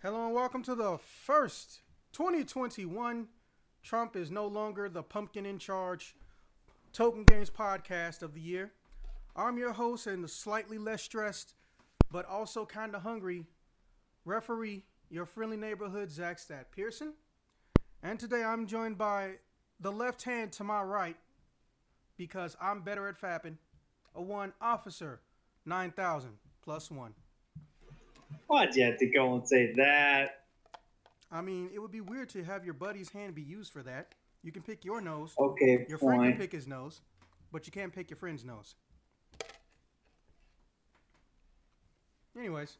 Hello and welcome to the first 2021 Trump is no longer the pumpkin in charge Token Games podcast of the year. I'm your host and the slightly less stressed, but also kind of hungry referee, your friendly neighborhood Zach Stat Pearson. And today I'm joined by the left hand to my right, because I'm better at fapping, a one officer 9000 plus one. Why'd you have to go and say that? I mean, it would be weird to have your buddy's hand be used for that. You can pick your nose. Okay, Your friend can point. pick his nose, but you can't pick your friend's nose. Anyways.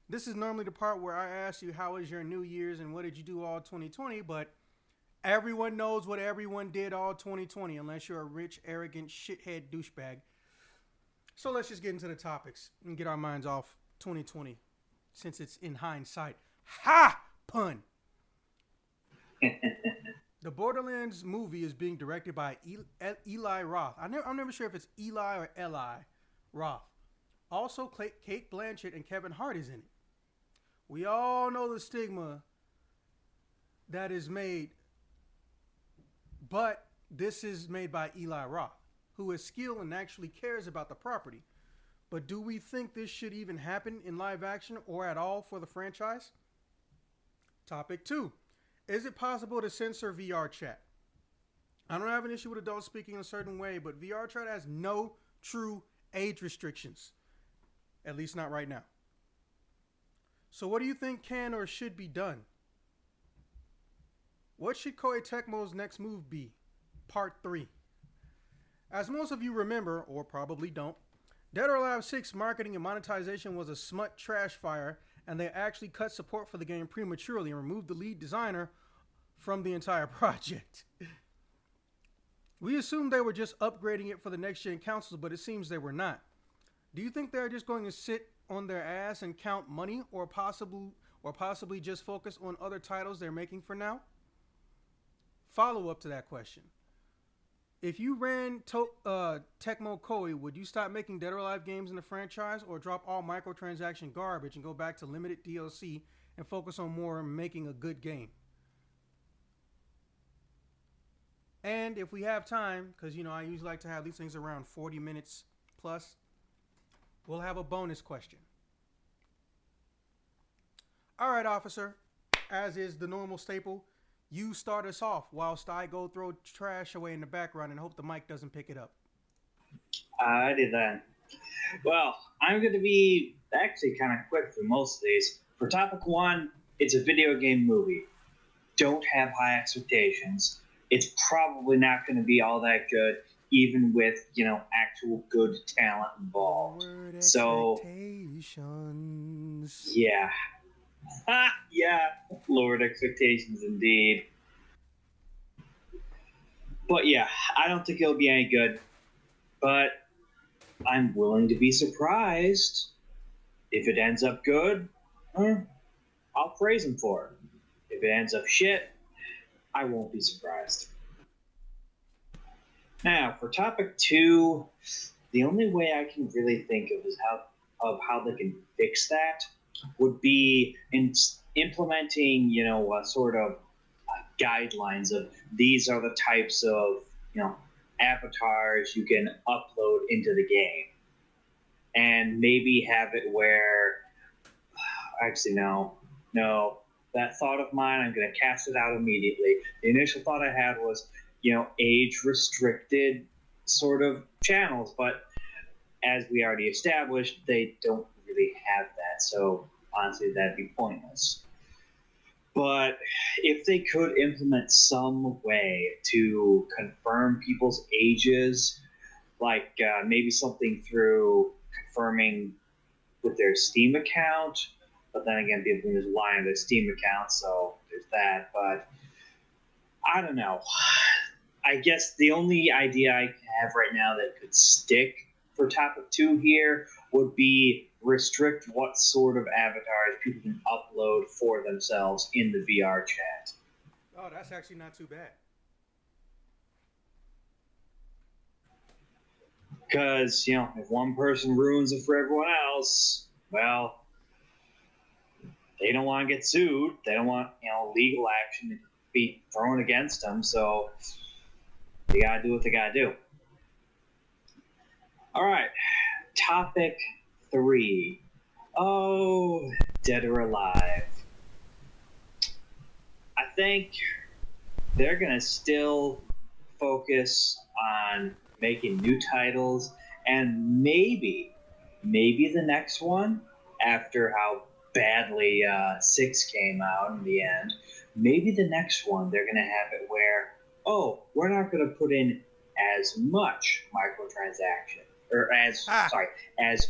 This is normally the part where I ask you how was your New Year's and what did you do all 2020, but everyone knows what everyone did all 2020 unless you're a rich, arrogant, shithead douchebag. So let's just get into the topics and get our minds off 2020 since it's in hindsight. Ha! Pun. The Borderlands movie is being directed by Eli Roth. I'm never sure if it's Eli or Eli Roth. Also, Kate Blanchett and Kevin Hart is in it. We all know the stigma that is made, but this is made by Eli Roth, who is skilled and actually cares about the property. But do we think this should even happen in live action or at all for the franchise? Topic 2. Is it possible to censor VR chat? I don't have an issue with adults speaking a certain way, but VR chat has no true age restrictions. At least not right now. So what do you think can or should be done? What should Koei Tecmo's next move be? Part 3. As most of you remember, or probably don't, Dead or Alive 6 marketing and monetization was a smut trash fire, and they actually cut support for the game prematurely and removed the lead designer from the entire project. We assumed they were just upgrading it for the next gen consoles, but it seems they were not. Do you think they're just going to sit on their ass and count money, or possibly just focus on other titles they're making for now? Follow up to that question. If you ran Tecmo Koei, would you stop making Dead or Alive games in the franchise or drop all microtransaction garbage and go back to limited DLC and focus on more making a good game? And if we have time, because I usually like to have these things around 40 minutes plus, we'll have a bonus question. All right, officer, as is the normal staple, you start us off whilst I go throw trash away in the background and hope the mic doesn't pick it up. I did that. Well, I'm going to be actually kind of quick for most of these. For topic 1, it's a video game movie. Don't have high expectations. It's probably not going to be all that good, even with, actual good talent involved. So, yeah. Yeah, lowered expectations indeed. But yeah, I don't think it'll be any good. But I'm willing to be surprised. If it ends up good, I'll praise him for it. If it ends up shit, I won't be surprised. Now, for topic 2, the only way I can really think of how they can fix that would be in implementing, a sort of guidelines of these are the types of, avatars you can upload into the game. And maybe have it where, actually, no, that thought of mine, I'm going to cast it out immediately. The initial thought I had was, age-restricted sort of channels, but as we already established, they don't really have that, so honestly, that'd be pointless. But if they could implement some way to confirm people's ages, like maybe something through confirming with their Steam account, but then again, people can just lie on their Steam account, so there's that. But I don't know. I guess the only idea I have right now that could stick for topic 2 here would be restrict what sort of avatars people can upload for themselves in the VR chat. Oh, that's actually not too bad. Because, if one person ruins it for everyone else, well, they don't want to get sued. They don't want legal action to be thrown against them. So they gotta do what they gotta do. All right, topic 3. Oh, Dead or Alive. I think they're gonna still focus on making new titles, and maybe the next one, after how badly 6 came out in the end, maybe the next one they're gonna have it where, oh, we're not gonna put in as much microtransaction, or as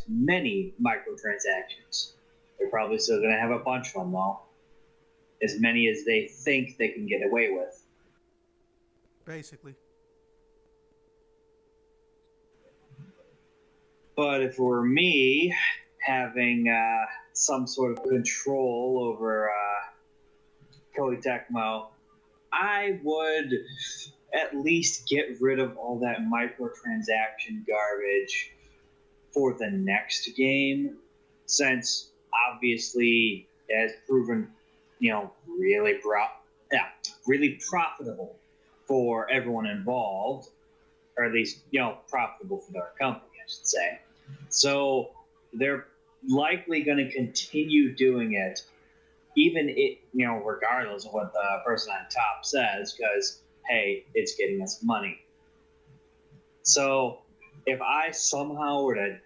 many microtransactions. They're probably still gonna have a bunch of them though, as many as they think they can get away with. Basically. But if it were me, having some sort of control over Koei Tecmo, I would at least get rid of all that microtransaction garbage for the next game, since obviously it has proven, really really profitable for everyone involved, or at least profitable for their company, I should say. So they're likely going to continue doing it, even regardless of what the person on top says, because hey, it's getting us money. So if I somehow were to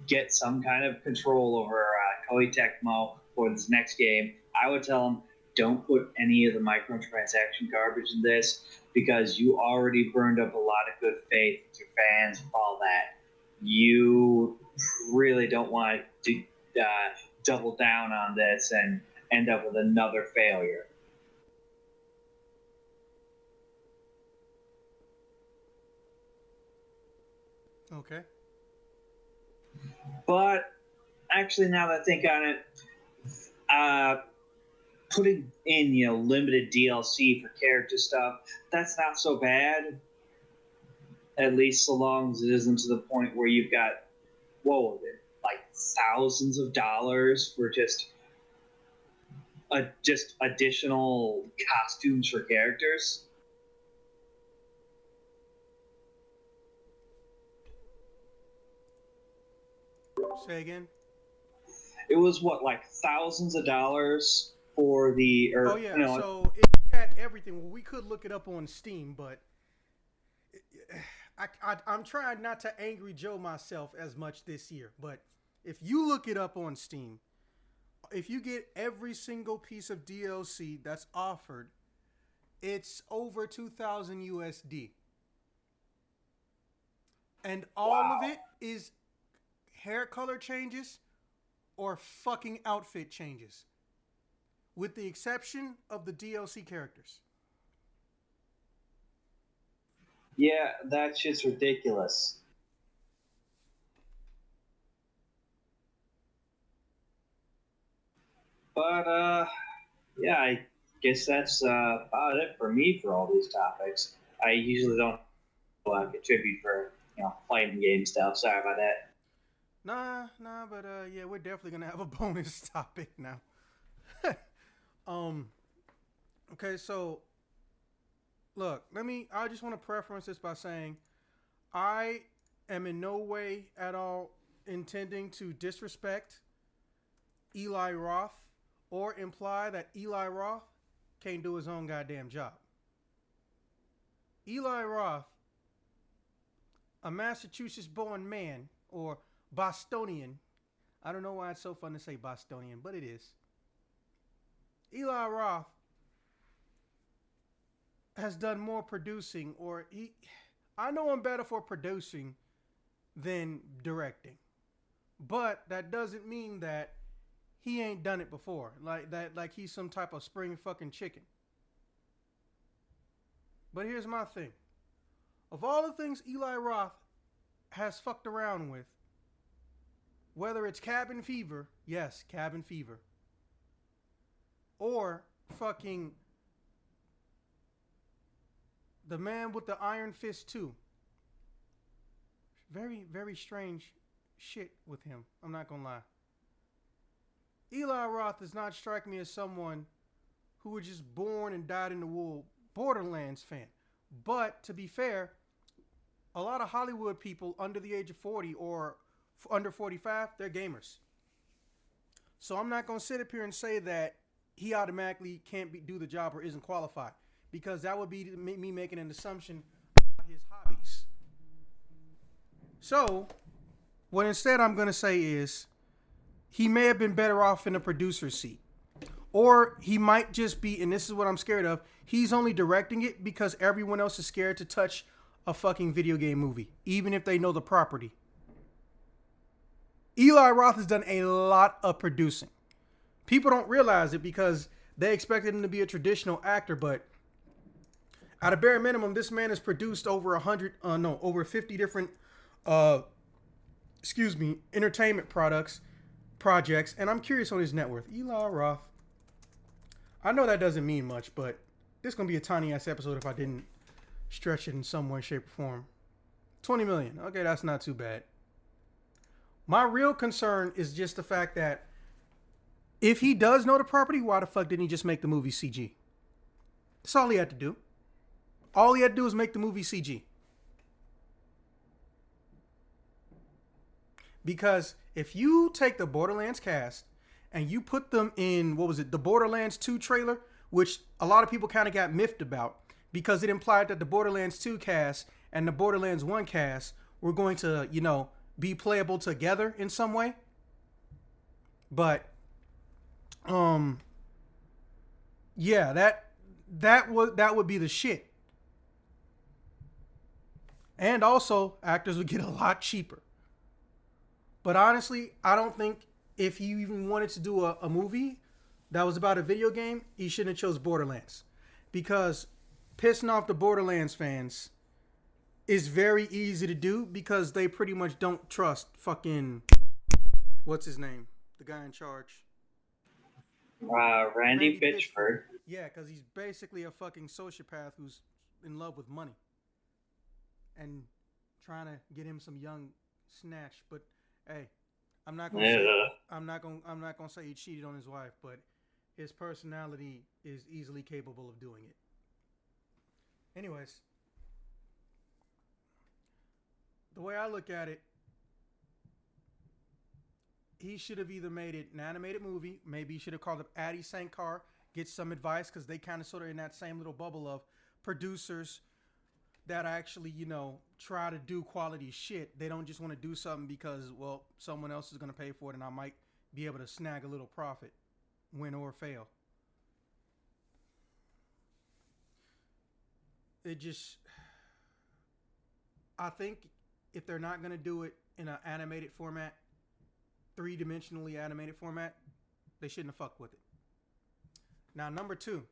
get some kind of control over Koei Tecmo for this next game, I would tell them, don't put any of the microtransaction garbage in this, because you already burned up a lot of good faith with your fans and all that. You really don't want to double down on this and end up with another failure. Okay. But actually, now that I think on it, putting in limited DLC for character stuff, that's not so bad. At least so long as it isn't to the point where you've got, what was it, like thousands of dollars for just additional costumes for characters. Say again. It was what, like thousands of dollars for the, or Oh yeah. no? So it got everything. Well, we could look it up on Steam, but I'm trying not to Angry Joe myself as much this year. But if you look it up on Steam, if you get every single piece of DLC that's offered, it's over 2,000 USD. And all Wow. of it is hair color changes or fucking outfit changes, with the exception of the DLC characters. Yeah, that shit's ridiculous. But yeah, I guess that's about it for me for all these topics. I usually don't contribute for fighting game stuff. Sorry about that. Nah, but yeah, we're definitely gonna have a bonus topic now. um, okay, so look, I just want to preference this by saying I am in no way at all intending to disrespect Eli Roth or imply that Eli Roth can't do his own goddamn job. Eli Roth, a Massachusetts born man, or Bostonian. I don't know why it's so fun to say Bostonian, but it is. Eli Roth has done more producing, I know him better for producing than directing. But that doesn't mean that he ain't done it before. Like he's some type of spring fucking chicken. But here's my thing. Of all the things Eli Roth has fucked around with, whether it's Cabin Fever, yes, Cabin Fever, or fucking The Man with the Iron Fist 2. Very, very strange shit with him. I'm not gonna lie. Eli Roth does not strike me as someone who was just born and died in the wool Borderlands fan. But to be fair, a lot of Hollywood people under the age of 40 or under 45, they're gamers. So I'm not going to sit up here and say that he automatically can't do the job or isn't qualified, because that would be me making an assumption about his hobbies. So what instead I'm going to say is he may have been better off in a producer's seat. Or he might just be, and this is what I'm scared of, he's only directing it because everyone else is scared to touch a fucking video game movie, even if they know the property. Eli Roth has done a lot of producing. People don't realize it because they expected him to be a traditional actor, but at a bare minimum, this man has produced over over 50 different, entertainment projects, and I'm curious on his net worth. Eli Roth. I know that doesn't mean much, but this is going to be a tiny ass episode if I didn't stretch it in some way, shape, or form. 20 million. Okay, that's not too bad. My real concern is just the fact that if he does know the property, why the fuck didn't he just make the movie CG? That's all he had to do. All he had to do was make the movie CG. Because if you take the Borderlands cast and you put them in, the Borderlands 2 trailer, which a lot of people kind of got miffed about because it implied that the Borderlands 2 cast and the Borderlands 1 cast were going to, be playable together in some way. But, yeah, that would be the shit. And also, actors would get a lot cheaper. But honestly, I don't think if he even wanted to do a movie that was about a video game, he shouldn't have chose Borderlands. Because pissing off the Borderlands fans is very easy to do because they pretty much don't trust fucking, what's his name? The guy in charge. Randy Pitchford. Yeah, because he's basically a fucking sociopath who's in love with money. And trying to get him some young snatch. But hey, I'm not gonna say he cheated on his wife, but his personality is easily capable of doing it. Anyways, the way I look at it, he should have either made it an animated movie. Maybe he should have called up Addy Sankar, get some advice, because they kind of sort of in that same little bubble of producers that actually, try to do quality shit. They don't just want to do something because, well, someone else is going to pay for it and I might be able to snag a little profit, win or fail. I think if they're not going to do it in an animated format, 3-dimensionally animated format, they shouldn't have fucked with it. Now, number 2.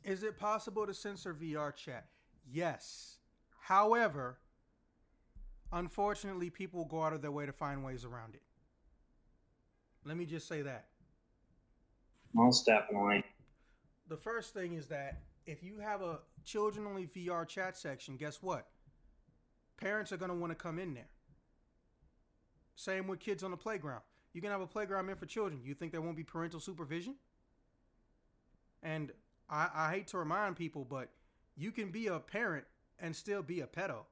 Is it possible to censor VR chat? Yes. However, unfortunately, people go out of their way to find ways around it. Let me just say that. Most definitely. The first thing is that if you have a children-only VR chat section, guess what? Parents are going to want to come in there. Same with kids on the playground. You can have a playground meant for children. You think there won't be parental supervision? And I hate to remind people, but you can be a parent and still be a pedo.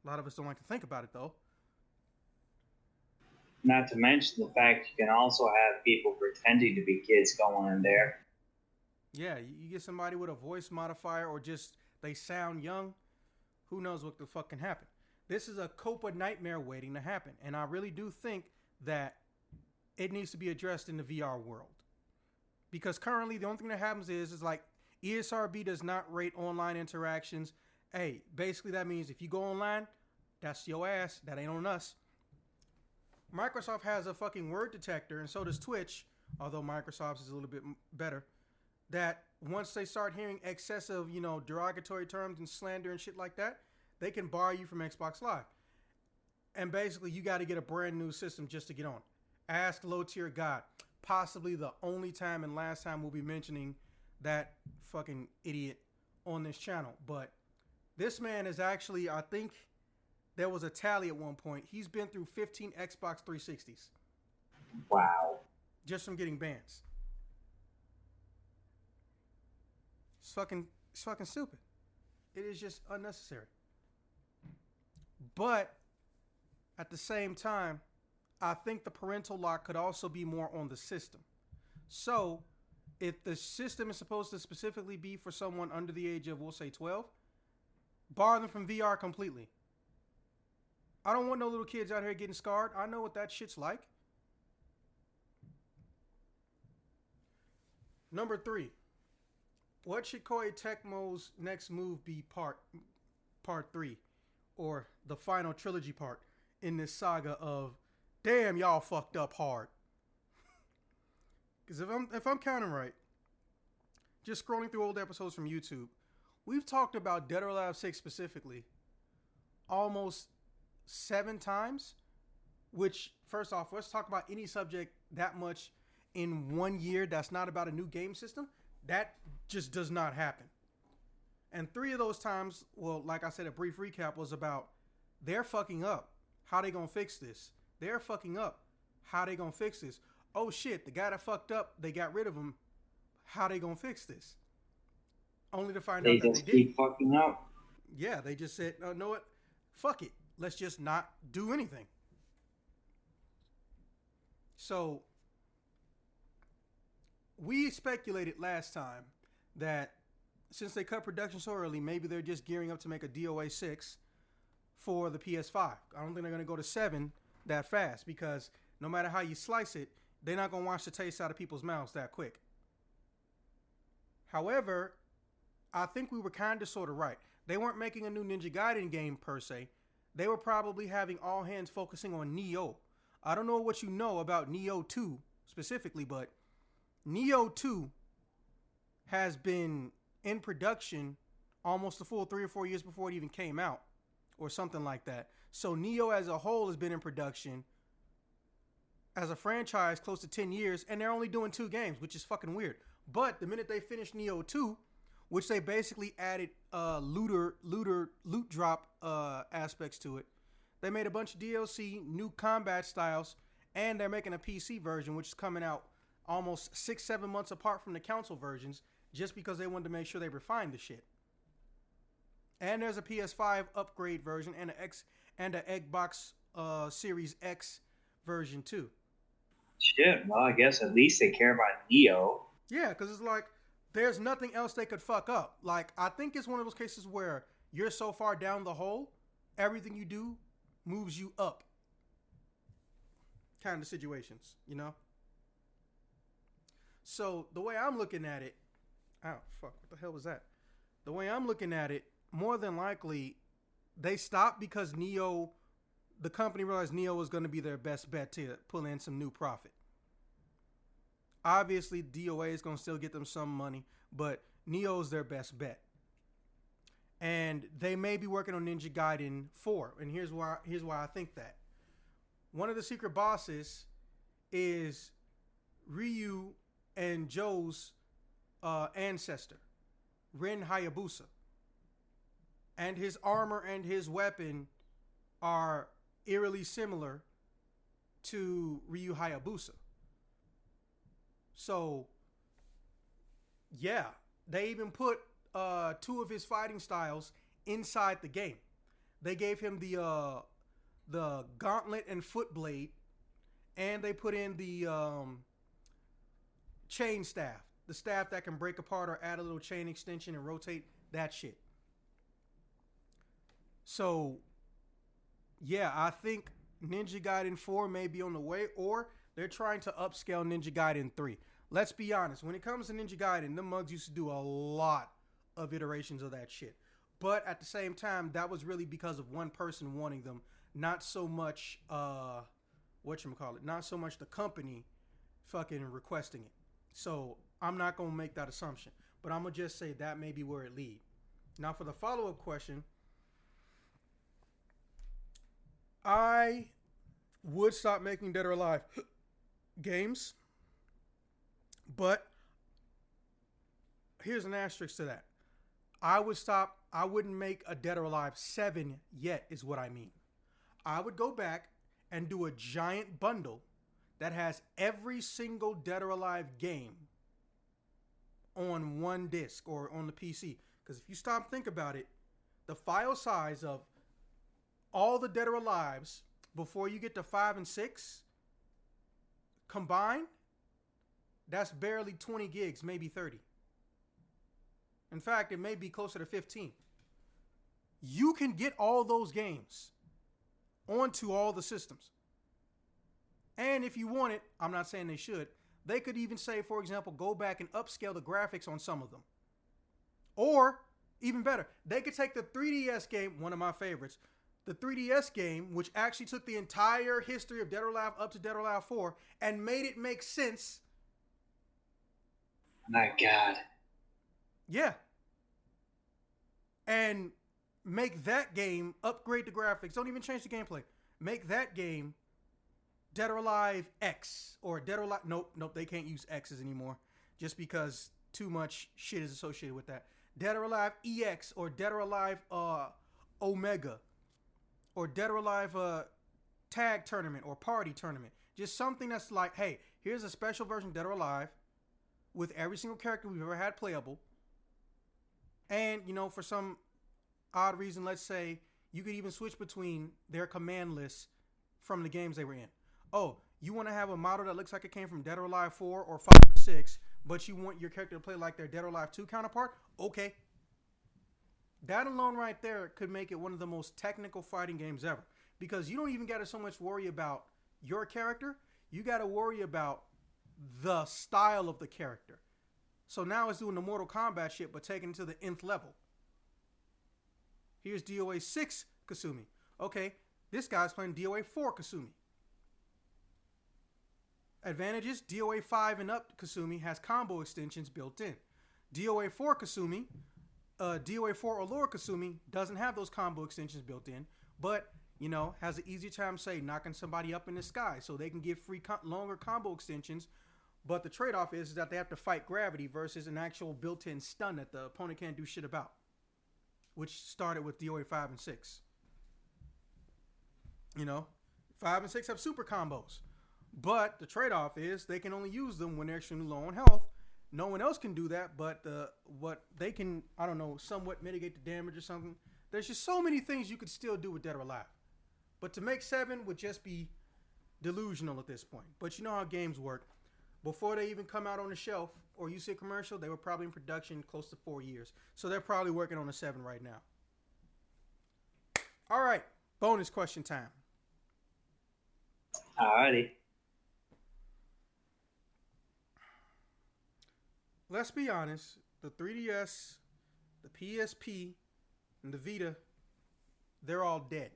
A lot of us don't like to think about it, though. Not to mention the fact you can also have people pretending to be kids going in there. Yeah, you get somebody with a voice modifier or just they sound young. Who knows what the fuck can happen? This is a Copa nightmare waiting to happen. And I really do think that it needs to be addressed in the VR world. Because currently the only thing that happens is like ESRB does not rate online interactions. Hey, basically that means if you go online, that's your ass. That ain't on us. Microsoft has a fucking word detector, and so does Twitch, although Microsoft's is a little bit better, that once they start hearing excessive, derogatory terms and slander and shit like that, they can bar you from Xbox Live. And basically, you got to get a brand new system just to get on. Ask Low Tier God. Possibly the only time and last time we'll be mentioning that fucking idiot on this channel. But this man is actually, I think there was a tally at one point. He's been through 15 Xbox 360s. Wow. Just from getting bans. It's fucking stupid. It is just unnecessary. But at the same time, I think the parental lock could also be more on the system. So, if the system is supposed to specifically be for someone under the age of, we'll say, 12, bar them from VR completely. I don't want no little kids out here getting scarred. I know what that shit's like. Number 3. What should Koei Tecmo's next move be part 3? Or the final trilogy part in this saga of, damn, y'all fucked up hard. Because if I'm counting right, just scrolling through old episodes from YouTube, we've talked about Dead or Alive 6 specifically almost 7 times. Which, first off, let's talk about any subject that much in 1 year that's not about a new game system. That just does not happen. And 3 of those times, well, like I said, a brief recap was about they're fucking up. How they gonna fix this? They're fucking up. How they gonna fix this? Oh shit, the guy that fucked up, they got rid of him. How they gonna fix this? Only to find out that they just keep fucking up. Yeah, they just said, "No, know what? Fuck it. Let's just not do anything." So we speculated last time that since they cut production so early, maybe they're just gearing up to make a DOA 6 for the PS5. I don't think they're going to go to 7 that fast because no matter how you slice it, they're not going to wash the taste out of people's mouths that quick. However, I think we were kind of sort of right. They weren't making a new Ninja Gaiden game per se. They were probably having all hands focusing on Neo. I don't know what you know about Neo 2 specifically, but Neo 2 has been in production almost a full 3 or 4 years before it even came out or something like that. So Neo as a whole has been in production as a franchise close to 10 years, and they're only doing 2 games, which is fucking weird. But the minute they finished Neo 2, which they basically added loot drop aspects to it, they made a bunch of DLC, new combat styles, and they're making a PC version, which is coming out almost 6-7 months apart from the console versions, just because they wanted to make sure they refined the shit. And there's a PS5 upgrade version and an Xbox Series X version too. Shit, well, I guess at least they care about Neo. Yeah, because it's like there's nothing else they could fuck up. Like, I think it's one of those cases where you're so far down the hole, everything you do moves you up. Kind of situations, you know? So the way I'm looking at it, oh fuck, what the hell was that? The way I'm looking at it, more than likely, they stopped because Neo, the company realized Neo was going to be their best bet to pull in some new profit. Obviously, DOA is going to still get them some money, but Neo is their best bet. And they may be working on Ninja Gaiden 4, and here's why I think that. One of the secret bosses is Ryu and Joe's ancestor, Rin Hayabusa. And his armor and his weapon are eerily similar to Ryu Hayabusa. So, yeah, they even put 2 of his fighting styles inside the game. They gave him the gauntlet and foot blade, and they put in the chain staff, the staff that can break apart or add a little chain extension and rotate that shit. So, yeah, I think Ninja Gaiden 4 may be on the way, or they're trying to upscale Ninja Gaiden 3. Let's be honest. When it comes to Ninja Gaiden, the mugs used to do a lot of iterations of that shit. But at the same time, that was really because of one person wanting them. Not so much, not so much the company fucking requesting it. So I'm not going to make that assumption. But I'm going to just say that may be where it leads. Now for the follow-up question, I would stop making Dead or Alive games, but here's an asterisk to that. I wouldn't make a Dead or Alive 7 yet, is what I mean. I would go back and do a giant bundle that has every single Dead or Alive game on one disc or on the PC. Because if you stop and think about it, the file size of all the Dead or Alives before you get to 5 and 6 combined, that's barely 20 gigs, maybe 30. In fact, it may be closer to 15. You can get all those games onto all the systems. And if you want it, I'm not saying they should, they could even say, for example, go back and upscale the graphics on some of them. Or, even better, they could take the 3DS game, one of my favorites, the 3DS game, which actually took the entire history of Dead or Alive up to Dead or Alive 4 and made it make sense. My God. Yeah. And make that game, upgrade the graphics, don't even change the gameplay. Make that game Dead or Alive X or Dead or Alive. Nope, they can't use X's anymore just because too much shit is associated with that. Dead or Alive EX or Dead or Alive Omega or Dead or Alive tag tournament or party tournament. Just something that's like, hey, here's a special version of Dead or Alive with every single character we've ever had playable. And, you know, for some odd reason, let's say you could even switch between their command lists from the games they were in. Oh, you want to have a model that looks like it came from Dead or Alive 4 or 5 or 6, but you want your character to play like their Dead or Alive 2 counterpart? Okay. That alone right there could make it one of the most technical fighting games ever. Because you don't even got to so much worry about your character. You got to worry about the style of the character. So now it's doing the Mortal Kombat shit, but taking it to the nth level. Here's DOA 6 Kasumi. Okay, this guy's playing DOA 4 Kasumi. Advantages, DOA 5 and up Kasumi has combo extensions built in. DOA 4 Kasumi, DOA 4 or lower Kasumi doesn't have those combo extensions built in, but, you know, has an easier time, say, knocking somebody up in the sky so they can get free longer combo extensions. But the trade-off is that they have to fight gravity versus an actual built-in stun that the opponent can't do shit about, which started with DOA 5 and 6. You know, 5 and 6 have super combos. But the trade-off is they can only use them when they're extremely low on health. No one else can do that, but what they can, I don't know, somewhat mitigate the damage or something. There's just so many things you could still do with Dead or Alive. But to make 7 would just be delusional at this point. But you know how games work. Before they even come out on the shelf or you see a commercial, they were probably in production close to 4 years. So they're probably working on a 7 right now. All right, bonus question time. Alrighty. Let's be honest, the 3DS, the PSP, and the Vita, they're all dead.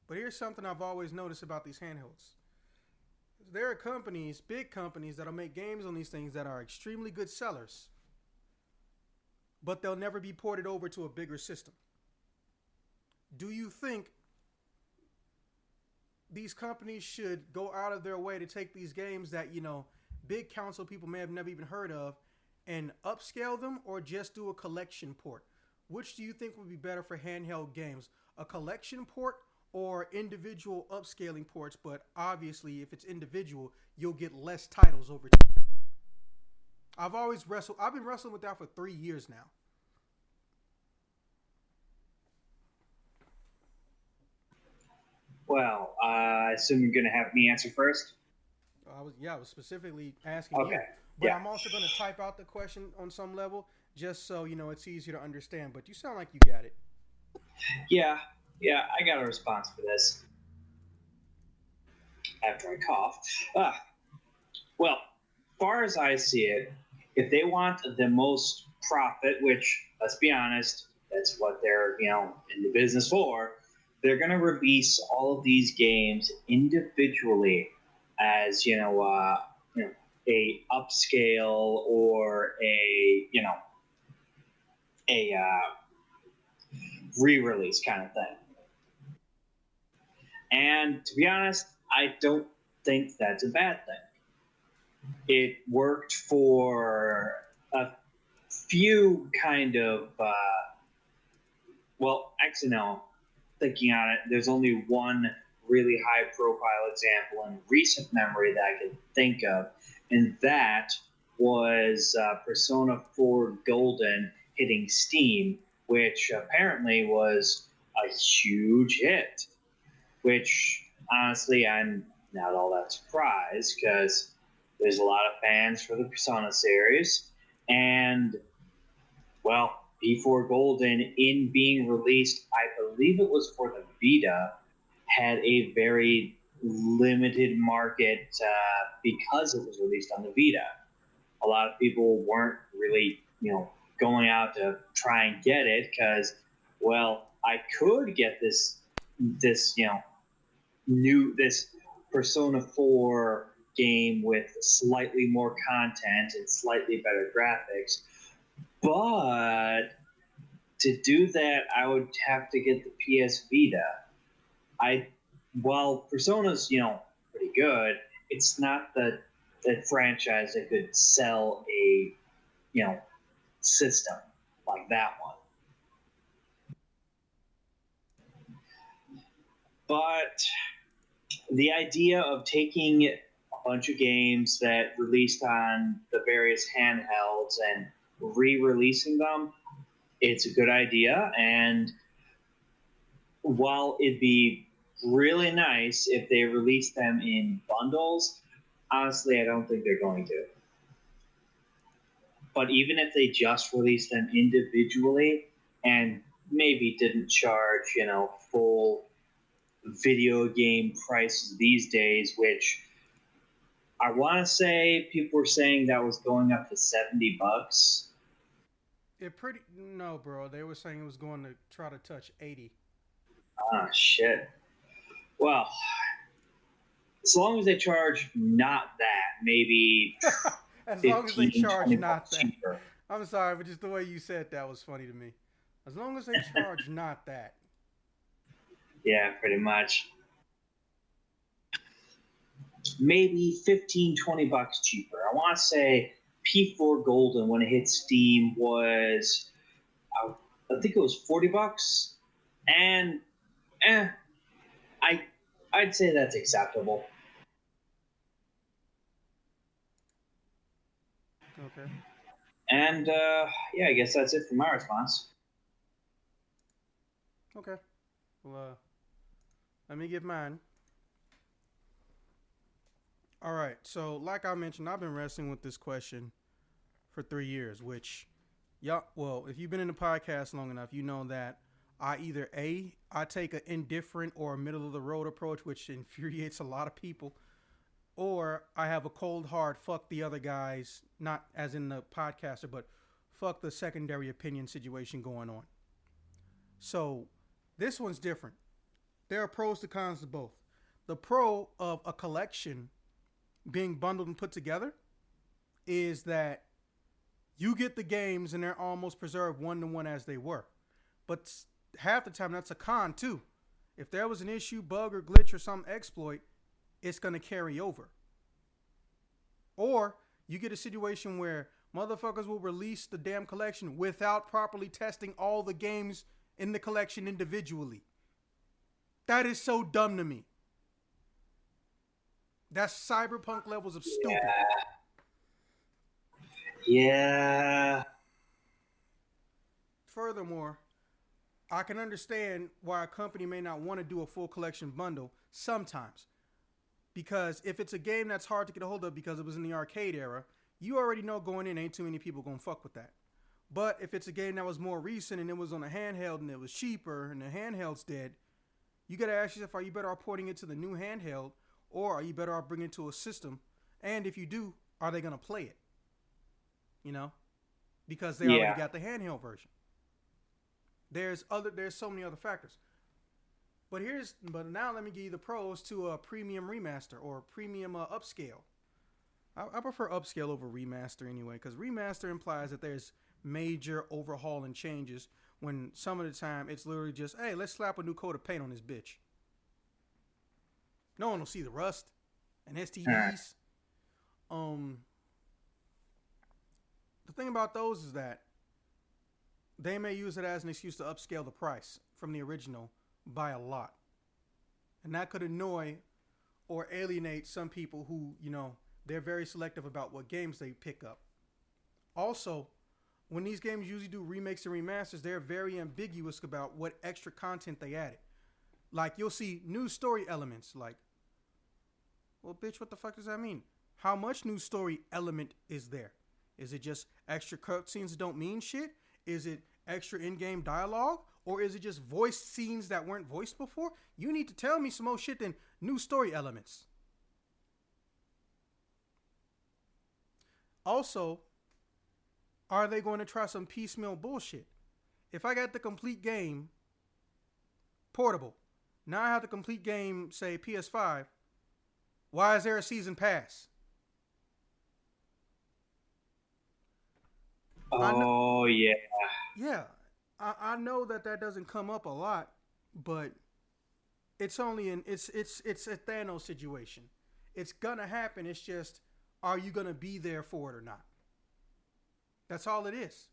But here's something I've always noticed about these handhelds. There are companies, big companies, that'll make games on these things that are extremely good sellers, but they'll never be ported over to a bigger system. Do you think these companies should go out of their way to take these games that, you know, big console people may have never even heard of and upscale them, or just do a collection port? Which do you think would be better for handheld games? A collection port or individual upscaling ports? But obviously, if it's individual, you'll get less titles over time. I've been wrestling with that for 3 years now. Well, I assume you're going to have me answer first? I was specifically asking you. But yeah. I'm also going to type out the question on some level, just so, you know, it's easier to understand. But you sound like you got it. Yeah, I got a response for this. After I cough. Well, far as I see it, if they want the most profit, which, let's be honest, that's what they're, you know, in the business for, they're going to release all of these games individually as, a upscale or a re-release kind of thing. And to be honest, I don't think that's a bad thing. It worked for a few kind of, thinking on it, there's only one really high profile example in recent memory that I can think of, and that was Persona 4 Golden hitting Steam, which apparently was a huge hit. Which honestly, I'm not all that surprised because there's a lot of fans for the Persona series, and well, B4 Golden, in being released, I believe it was for the Vita, had a very limited market because it was released on the Vita. A lot of people weren't really, going out to try and get it because, well, I could get this, this Persona 4 game with slightly more content and slightly better graphics, but to do that, I would have to get the PS Vita. I While Persona's pretty good, it's not the franchise that could sell a system like that one. But the idea of taking a bunch of games that released on the various handhelds and re-releasing them, it's a good idea. And while it'd be really nice if they release them in bundles, honestly, I don't think they're going to. But even if they just release them individually and maybe didn't charge, full video game prices these days, which I want to say people were saying that was going up to $70. No, bro. They were saying it was going to try to touch 80. Ah, shit. Well, as long as they charge not that, maybe As long as they 15, charge 20 not bucks that. cheaper. I'm sorry, but just the way you said that was funny to me. As long as they charge not that. Yeah, pretty much. Maybe 15, 20 bucks cheaper. I want to say P4 Golden, when it hit Steam, was, I think it was 40 bucks. And I, I'd say that's acceptable. Okay. And yeah, I guess that's it for my response. Okay. Well, let me give mine. All right. So, like I mentioned, I've been wrestling with this question for 3 years, which, well, if you've been in the podcast long enough, you know that I take an indifferent or a middle of the road approach, which infuriates a lot of people, or I have a cold hard fuck the other guys, not as in the podcaster, but fuck the secondary opinion situation going on. So this one's different. There are pros to cons to both. The pro of a collection being bundled and put together is that you get the games and they're almost preserved one to one as they were. But half the time that's a con too. If there was an issue, bug, or glitch or some exploit, it's going to carry over. Or you get a situation where motherfuckers will release the damn collection without properly testing all the games in the collection individually. That is so dumb to me. That's cyberpunk levels of stupid. Yeah. Furthermore, I can understand why a company may not want to do a full collection bundle sometimes. Because if it's a game that's hard to get a hold of because it was in the arcade era, you already know going in ain't too many people gonna fuck with that. But if it's a game that was more recent and it was on a handheld and it was cheaper and the handheld's dead, you gotta ask yourself, are you better off porting it to the new handheld or are you better off bringing it to a system? And if you do, are they gonna play it? Because they already got the handheld version. There's so many other factors. But now let me give you the pros to a premium remaster or premium upscale. I prefer upscale over remaster anyway, because remaster implies that there's major overhaul and changes when some of the time it's literally just, hey, let's slap a new coat of paint on this bitch. No one will see the rust and STDs. The thing about those is that they may use it as an excuse to upscale the price from the original by a lot. And that could annoy or alienate some people who, they're very selective about what games they pick up. Also, when these games usually do remakes and remasters, they're very ambiguous about what extra content they added. Like, you'll see new story elements. Like, well, bitch, what the fuck does that mean? How much new story element is there? Is it just extra cutscenes that don't mean shit? Is it extra in-game dialogue? Or is it just voiced scenes that weren't voiced before? You need to tell me some more shit than new story elements. Also, are they going to try some piecemeal bullshit? If I got the complete game portable, now I have the complete game, say PS5, why is there a season pass? Oh, yeah. Yeah, I know that doesn't come up a lot, but it's only it's a Thanos situation. It's gonna happen. It's just, are you gonna be there for it or not? That's all it is.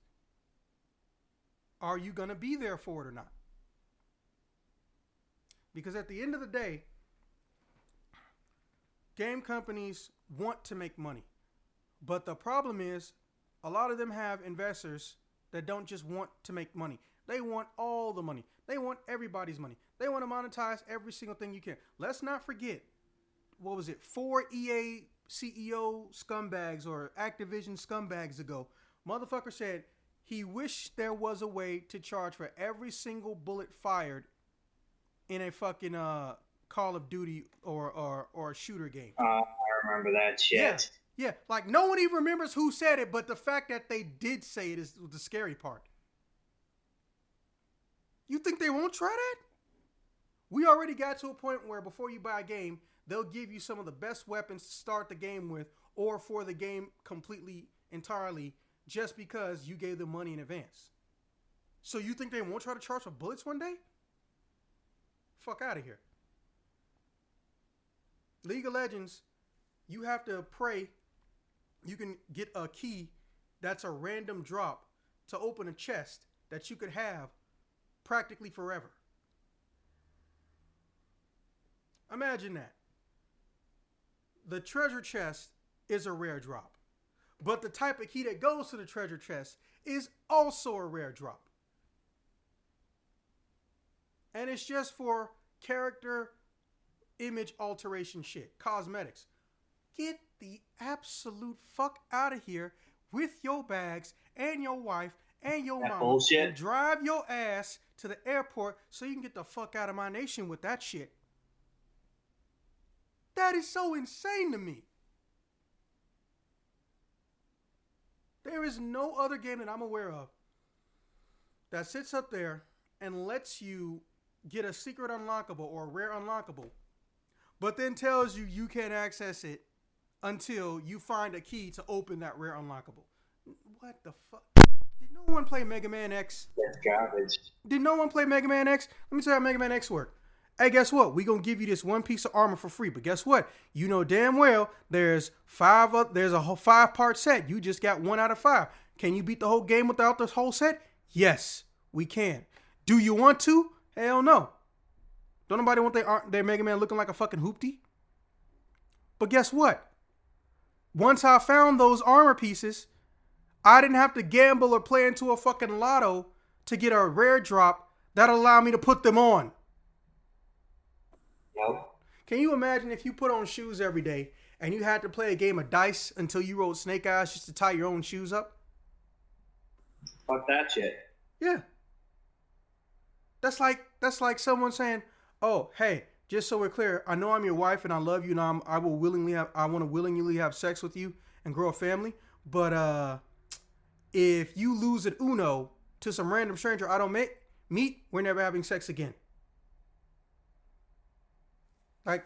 Are you gonna be there for it or not? Because at the end of the day, game companies want to make money. But the problem is, a lot of them have investors that don't just want to make money. They want all the money. They want everybody's money. They want to monetize every single thing you can. Let's not forget, 4 EA CEO scumbags or Activision scumbags ago, motherfucker said he wished there was a way to charge for every single bullet fired in a fucking Call of Duty or a shooter game. I remember that shit. Yeah, like no one even remembers who said it, but the fact that they did say it is the scary part. You think they won't try that? We already got to a point where before you buy a game, they'll give you some of the best weapons to start the game with, or for the game completely, entirely, just because you gave them money in advance. So you think they won't try to charge for bullets one day? Fuck out of here. League of Legends, you have to pray you can get a key that's a random drop to open a chest that you could have practically forever. Imagine that. The treasure chest is a rare drop, but the type of key that goes to the treasure chest is also a rare drop. And it's just for character image alteration shit, cosmetics. Get the absolute fuck out of here with your bags and your wife and your mama bullshit. And drive your ass to the airport so you can get the fuck out of my nation with that shit. That is so insane to me. There is no other game that I'm aware of that sits up there and lets you get a secret unlockable or a rare unlockable, but then tells you you can't access it until you find a key to open that rare unlockable. What the fuck? Did no one play Mega Man X? That's garbage. Did no one play Mega Man X? Let me tell you how Mega Man X worked. Hey, guess what? We gonna give you this one piece of armor for free, but guess what? You know damn well there's a 5-part set. You just got 1 out of 5. Can you beat the whole game without this whole set? Yes, we can. Do you want to? Hell no. Don't nobody want their Mega Man looking like a fucking hoopty? But guess what? Once I found those armor pieces, I didn't have to gamble or play into a fucking lotto to get a rare drop that allowed me to put them on. Nope. Can you imagine if you put on shoes every day and you had to play a game of dice until you rolled snake eyes just to tie your own shoes up? Fuck that shit. Yeah. That's like someone saying, "Oh, hey, just so we're clear, I know I'm your wife and I love you and I want to willingly have sex with you and grow a family, but if you lose at Uno to some random stranger I don't meet, we're never having sex again." Like,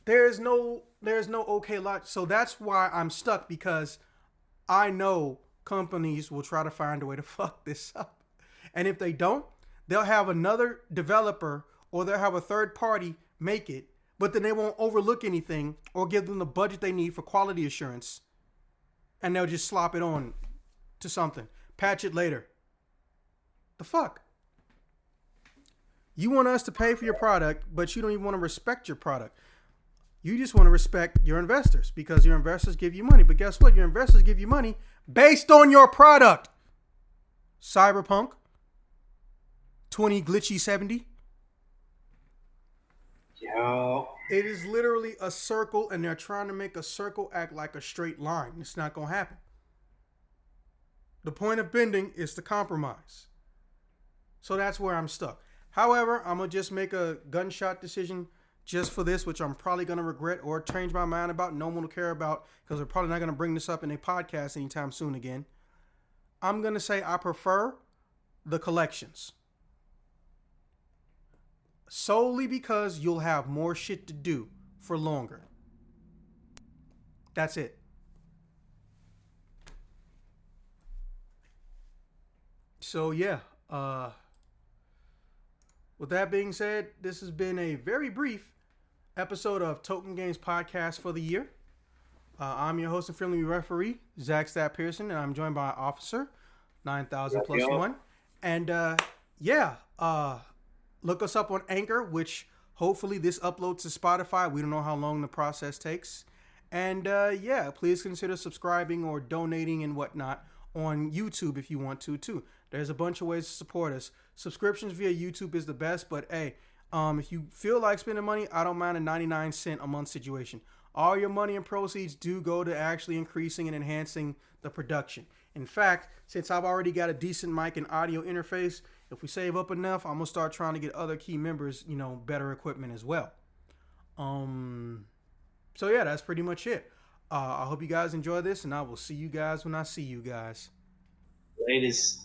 there's no okay logic. So that's why I'm stuck, because I know companies will try to find a way to fuck this up. And if they don't, they'll have another developer or they'll have a third party make it, but then they won't overlook anything or give them the budget they need for quality assurance. And they'll just slop it on to something. Patch it later. The fuck? You want us to pay for your product, but you don't even want to respect your product. You just want to respect your investors because your investors give you money. But guess what? Your investors give you money based on your product. Cyberpunk 20 glitchy 70. Yo. It is literally a circle, and they're trying to make a circle act like a straight line. It's not going to happen. The point of bending is to compromise. So that's where I'm stuck. However, I'm going to just make a gunshot decision just for this, which I'm probably going to regret or change my mind about. No one will care about because we're probably not going to bring this up in a podcast anytime soon again. I'm going to say I prefer the collections. Solely because you'll have more shit to do for longer. That's it. So yeah, with that being said, this has been a very brief episode of Token Games Podcast for the year. I'm your host and friendly referee, Zach Stat Pearson, and I'm joined by Officer 9000 plus one. And look us up on Anchor, which hopefully this uploads to Spotify. We don't know how long the process takes. And please consider subscribing or donating and whatnot on YouTube if you want to too. There's a bunch of ways to support us. Subscriptions via YouTube is the best, but hey, if you feel like spending money, I don't mind a 99-cent a month situation. All your money and proceeds do go to actually increasing and enhancing the production. In fact, since I've already got a decent mic and audio interface, if we save up enough, I'm going to start trying to get other key members, better equipment as well. So yeah, that's pretty much it. I hope you guys enjoy this, and I will see you guys when I see you guys. Latest.